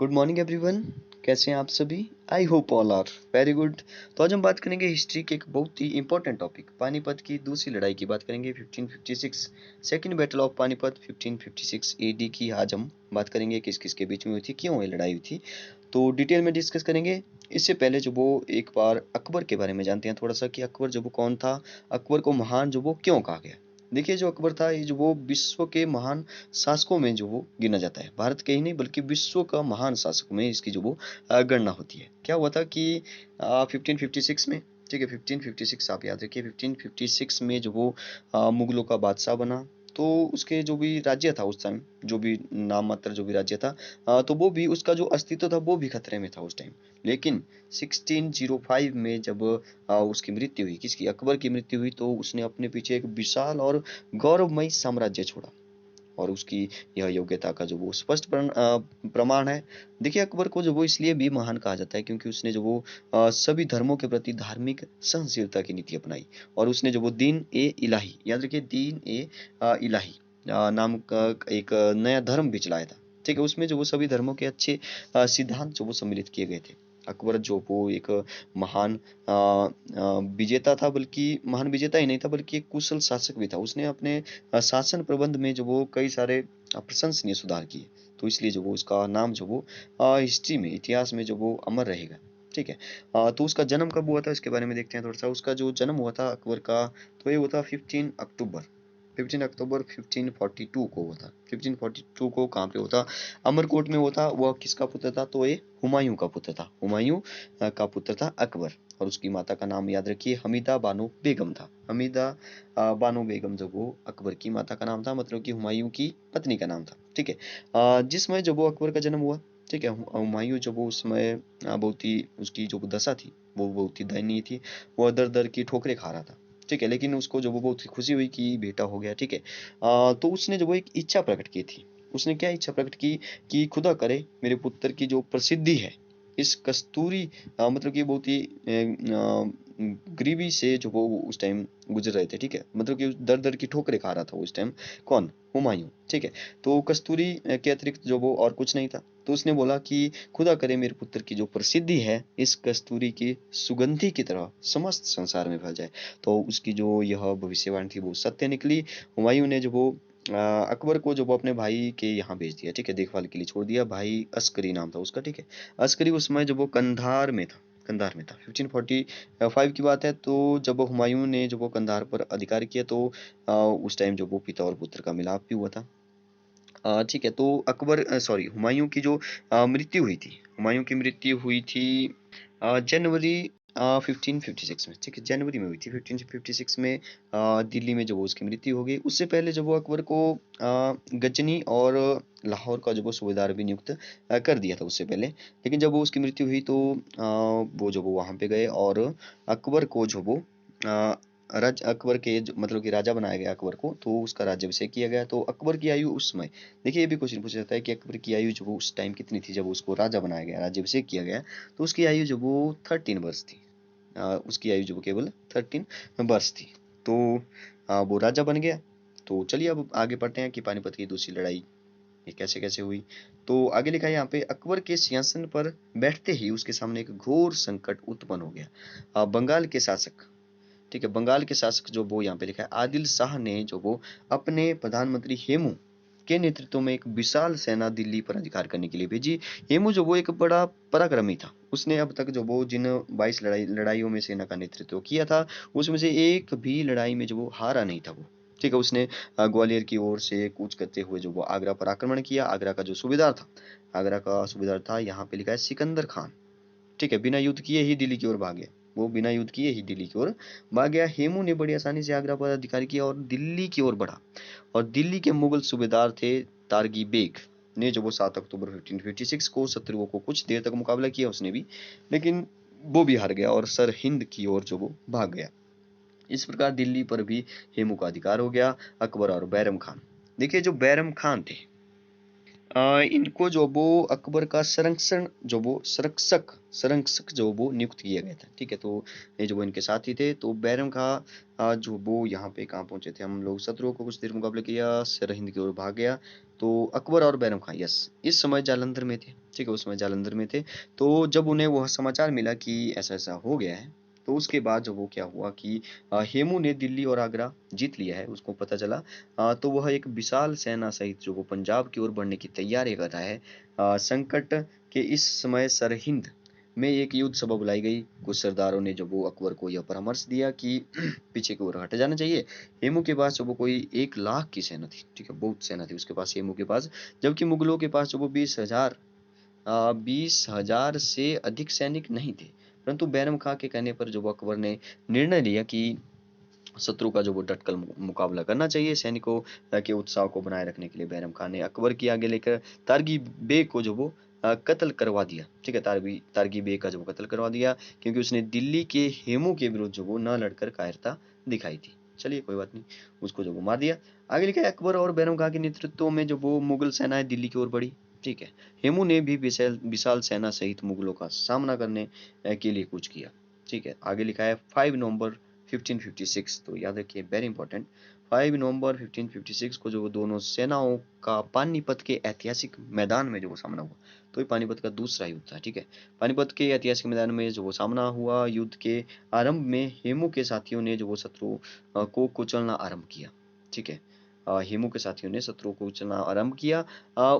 Good morning everyone. कैसे हैं आप सभी? I hope all are very good. तो आज हम बात करेंगे हिस्ट्री के एक बहुत ही इंपॉर्टेंट टॉपिक पानीपत की दूसरी लड़ाई की बात करेंगे 1556 second battle of Panipat 1556 AD की। आज हम बात करेंगे किस किस के बीच में हुई थी, क्यों ये लड़ाई हुई थी, तो डिटेल में डिस्कस करेंगे। इससे पहले जो वो एक बार अकबर के बारे में जानते हैं थोड़ा सा कि अकबर जो वो कौन था, अकबर को महान जो वो क्यों कहा गया। देखिए जो अकबर था ये जो वो विश्व के महान शासकों में जो वो गिना जाता है, भारत के ही नहीं बल्कि विश्व का महान शासक में इसकी जो वो गणना होती है। क्या हुआ था कि 1556 में, ठीक है 1556 आप याद रखिए, 1556 में जो वो मुगलों का बादशाह बना। तो उसके जो भी राज्य था उस टाइम, जो भी नाम मात्र जो भी राज्य था, तो वो भी उसका जो अस्तित्व था वो भी खतरे में था उस टाइम। लेकिन 1605 में जब उसकी मृत्यु हुई, किसकी, अकबर की मृत्यु हुई, तो उसने अपने पीछे एक विशाल और गौरवमयी साम्राज्य छोड़ा। और उसकी यह योग्यता का जो वो स्पष्ट प्रमाण है। देखिए अकबर को जो वो इसलिए भी महान कहा जाता है क्योंकि उसने जो वो सभी धर्मों के प्रति धार्मिक सहनशीलता की नीति अपनाई। और उसने जो वो दीन ए इलाही, याद रखिए दीन ए इलाही नाम का एक नया धर्म भी चलाया था। ठीक है, उसमें जो वो सभी धर्मों के अच्छे सिद्धांत जो वो सम्मिलित किए गए थे। अकबर जो वो एक महान विजेता था, बल्कि महान विजेता ही नहीं था बल्कि एक कुशल शासक भी था। उसने अपने शासन प्रबंध में जो वो कई सारे प्रशंसनीय सुधार किए। तो इसलिए जो वो उसका नाम जो वो हिस्ट्री में, इतिहास में जो वो अमर रहेगा। ठीक है। तो उसका जन्म कब हुआ था इसके बारे में देखते हैं थोड़ा सा। उसका जो जन्म हुआ था अकबर का, तो ये हुआ था 15 अक्टूबर 1542 को हुआ था। 1542 को कहाँ पे होता, अमरकोट में होता। वह किसका पुत्र था, तो ये हुमायूं का पुत्र था। हुमायूं का पुत्र था अकबर। और उसकी माता का नाम याद रखिए हमीदा बानो बेगम था। हमीदा बानो बेगम जो वो अकबर की माता का नाम था, मतलब कि हुमायूं की पत्नी का नाम था। ठीक है। जिस समय जब वो अकबर का जन्म हुआ, ठीक है, हुमायूं जब वो उस समय बहुत ही उसकी जो दशा थी वो बहुत ही दयनीय थी। वो दर दर की ठोकरें खा रहा था। ठीक है, लेकिन उसको जब वो बहुत ही खुशी हुई कि बेटा हो गया। ठीक है। तो उसने जब वो एक इच्छा प्रकट की थी। उसने क्या इच्छा प्रकट की कि खुदा करे मेरे पुत्र की जो प्रसिद्धि है इस कस्तूरी, मतलब कि बहुत ही गरीबी से जो वो उस टाइम गुजर रहे थे। ठीक है, मतलब कि दर दर की ठोकरें खा रहा था उस टाइम। कौन, हुमायूं। ठीक है। तो कस्तूरी के अतिरिक्त जो वो और कुछ नहीं था। तो उसने बोला कि खुदा करे मेरे पुत्र की जो प्रसिद्धि है इस कस्तूरी की सुगंधि की तरह समस्त संसार में फैल जाए। तो उसकी जो यह भविष्यवाणी थी वो सत्य निकली। हुमायूं ने जो वो अकबर को जो वो अपने भाई के यहाँ भेज दिया। ठीक है, देखभाल के लिए छोड़ दिया। भाई अस्करी नाम था उसका। ठीक है, अस्करी उस समय जब वो कंधार में था 1545 की बात है। तो जब हुमायूं ने जब वो कंधार पर अधिकार किया तो उस टाइम जो वो पिता और पुत्र का मिलाप भी हुआ था। ठीक है, तो अकबर सॉरी हुमायूं की जो मृत्यु हुई थी, हुमायूं की मृत्यु हुई थी जनवरी 1556 में। ठीक है, जनवरी में हुई थी 1556 में। दिल्ली में जब वो उसकी मृत्यु हो गई, उससे पहले जब वो अकबर को गजनी और लाहौर का जो वो सूबेदार भी नियुक्त कर दिया था उससे पहले। लेकिन जब वो उसकी मृत्यु हुई तो वो जो वो वहां पे गए और अकबर को जो वो अ, अकबर के मतलब कि राजा बनाया गया अकबर को। तो उसका राज्याभिषेक किया गया। तो अकबर की आयु उस समय, देखिए ये भी क्वेश्चन पूछा जाता है कि अकबर की आयु जो वो उस टाइम कितनी थी जब उसको राजा बनाया गया, राज्याभिषेक किया गया। तो उसकी आयु जो वो 13 वर्ष थी। उसकी आयु जो वो केवल 13 वर्ष थी। तो वो राजा बन गया। तो चलिए अब आगे पढ़ते हैं कि पानीपत की दूसरी लड़ाई ये कैसे कैसे हुई। तो आगे लिखा है यहाँ पे, अकबर के सिंहासन पर बैठते ही उसके सामने एक घोर संकट उत्पन्न हो गया। बंगाल के शासक, ठीक है, बंगाल के शासक जो वो यहाँ पे लिखा है आदिल शाह ने जो वो अपने प्रधानमंत्री हेमू के नेतृत्व में एक विशाल सेना दिल्ली पर अधिकार करने के लिए भेजी। हेमू जो वो एक बड़ा पराक्रमी था। उसने अब तक जो वो जिन 22 लड़ाइयों में सेना का नेतृत्व किया था उसमें से एक भी लड़ाई में जो वो हारा नहीं था वो। ठीक है, उसने ग्वालियर की ओर से कूच करते हुए जो वो आगरा पर आक्रमण किया। आगरा का जो सूबेदार था, आगरा का सूबेदार था यहाँ पे लिखा है सिकंदर खान। ठीक है, बिना युद्ध किए ही दिल्ली की ओर भाग गया। वो बिना युद्ध किए ही दिल्ली की ओर भाग गया। हेमू ने बड़ी आसानी से आगरा पर अधिकार किया और दिल्ली की ओर बढ़ा। और दिल्ली के मुगल सूबेदार थे तारगी बेग ने जो वो 7 अक्टूबर 1556 को शत्रुओं को कुछ देर तक मुकाबला किया उसने भी, लेकिन वो भी हार गया और सर हिंद की ओर जो वो भाग गया। इस प्रकार दिल्ली पर भी हेमू का अधिकार हो गया। अकबर और बैरम खान, देखिए जो बैरम खान थे, इनको जो वो अकबर का संरक्षक जो वो नियुक्त किया गया था, ठीक है। तो ये जो वो इनके साथी थे, तो बैरम खां जो वो यहाँ पे कहाँ पहुंचे थे हम लोग, शत्रुओं को कुछ देर मुकाबले किया, सरहिंद की ओर भाग गया। तो अकबर और बैरम खां, यस, इस समय जालंधर में थे, ठीक है, उस समय जालंधर में थे। तो जब उन्हें वह समाचार मिला कि ऐसा ऐसा हो गया है, तो उसके बाद जो वो क्या हुआ कि हेमू ने दिल्ली और आगरा जीत लिया है, उसको पता चला। तो वह एक विशाल सेना सहित जो वो पंजाब की ओर बढ़ने की तैयारी कर रहा है। संकट के इस समय सरहिंद में एक युद्ध सभा बुलाई गई। कुछ सरदारों ने जो वो अकबर को यह परामर्श दिया कि पीछे की ओर हट जाना चाहिए। हेमू के पास जो वो कोई 1 लाख की सेना थी, ठीक है, बहुत सेना थी उसके पास, हेमू के पास। जबकि मुगलों के पास जो वो 20,000 से अधिक सैनिक नहीं थे। परंतु बैरम खां के कहने पर जो वो अकबर ने निर्णय लिया कि शत्रु का जो वो डटकर मुकाबला करना चाहिए। सैनिकों के उत्साह को बनाए रखने के लिए बैरम खान ने अकबर की आगे लेकर तारगी बेग को जो वो कत्ल करवा दिया, ठीक है, तारगी बेग का जो वो कत्ल करवा दिया, क्योंकि उसने दिल्ली के हेमू के विरुद्ध जो वो न लड़कर कायरता दिखाई थी। चलिए कोई बात नहीं, उसको जो वो मार दिया। आगे लिखा है, अकबर और बैरम खान के नेतृत्व में जो वो मुगल सेनाएं दिल्ली की ओर बढ़ी, ठीक है। हेमू ने भी विशाल विशाल सेना सहित मुगलों का सामना करने के लिए कूच किया, ठीक है। आगे लिखा है 5 नवंबर 1556, तो याद रखिए, वेरी इंपॉर्टेंट। 5 नवंबर 1556 को जो दोनों सेनाओं का पानीपत के ऐतिहासिक मैदान में जो वो सामना हुआ। तो ये पानीपत का दूसरा युद्ध था, ठीक है। पानीपत के ऐतिहासिक मैदान में जो वो सामना हुआ, युद्ध के आरंभ में हेमू के साथियों ने जो वो शत्रु को कुचलना आरंभ किया, ठीक है। हेमू के साथियों ने शत्रु को कुचलना आरंभ किया।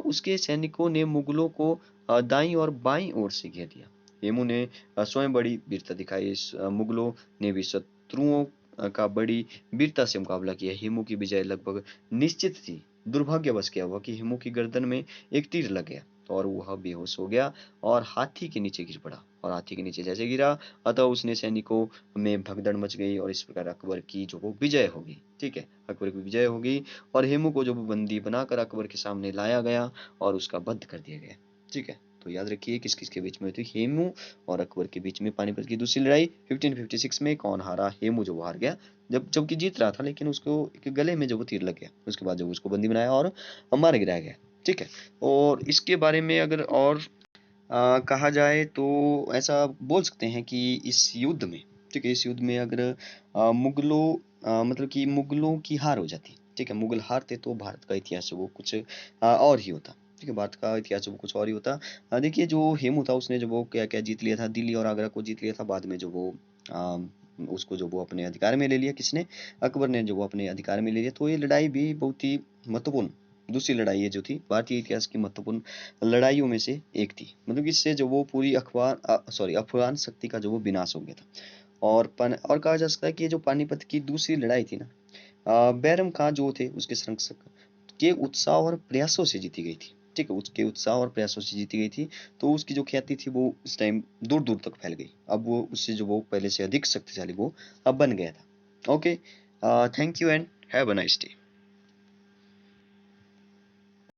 उसके सैनिकों ने मुगलों को दाईं और बाईं ओर से घेर लिया। हेमू ने स्वयं बड़ी वीरता दिखाई। मुगलों ने भी शत्रुओं का बड़ी वीरता से मुकाबला किया। हेमू की विजय लगभग निश्चित थी। दुर्भाग्यवश क्या हुआ कि हेमू की गर्दन में एक तीर लग गया और वह बेहोश हो गया और हाथी के नीचे गिर पड़ा। और हाथी के नीचे जैसे गिरा, अतः उसने सैनिकों में भगदड़ मच गई और इस प्रकार अकबर की जो वो विजय होगी, ठीक है, अकबर की विजय होगी। और हेमू को जो वो बंदी बनाकर अकबर के सामने लाया गया और उसका वध कर दिया गया, ठीक है। तो याद रखिए किस किस के बीच में हुई थी, हेमू और अकबर के बीच में पानीपत की दूसरी लड़ाई। 1556 में कौन हारा, हेमू जो हार गया, जबकि जीत रहा था, लेकिन उसको एक गले में जो वो तीर लग गया। उसके बाद जब उसको बंदी बनाया और मार गिराया गया, ठीक है। और इसके बारे में अगर और कहा जाए तो ऐसा बोल सकते हैं कि इस युद्ध में, ठीक है, इस युद्ध में अगर मुगलों मतलब कि मुगलों की हार हो जाती, ठीक है, मुगल हारते, तो भारत का इतिहास जो वो कुछ और ही होता, ठीक है, भारत का इतिहास जो वो कुछ और ही होता। देखिए जो हेमू था उसने जो वो क्या क्या जीत लिया था, दिल्ली और आगरा को जीत लिया था। बाद में जो वो अ, उसको जो वो अपने अधिकार में ले लिया, किसने, अकबर ने जो वो अपने अधिकार में ले लिया। तो ये लड़ाई भी बहुत ही महत्वपूर्ण, दूसरी लड़ाई ये जो थी भारतीय इतिहास की महत्वपूर्ण लड़ाइयों में से एक थी। मतलब इससे जो वो पूरी अफगान शक्ति का जो वो विनाश हो गया था। और कहा जा सकता है कि ये जो पानीपत की दूसरी लड़ाई थी ना, बैरम खां जो थे उसके संरक्षक के उत्साह और प्रयासों से जीती गई थी, ठीक है, उसके उत्साह और प्रयासों से जीती गई थी। तो उसकी जो ख्याति थी वो उस टाइम दूर दूर तक फैल गई। अब वो उससे जो वो पहले से अधिक शक्तिशाली वो अब बन गया था। Okay, thank you and have a nice day.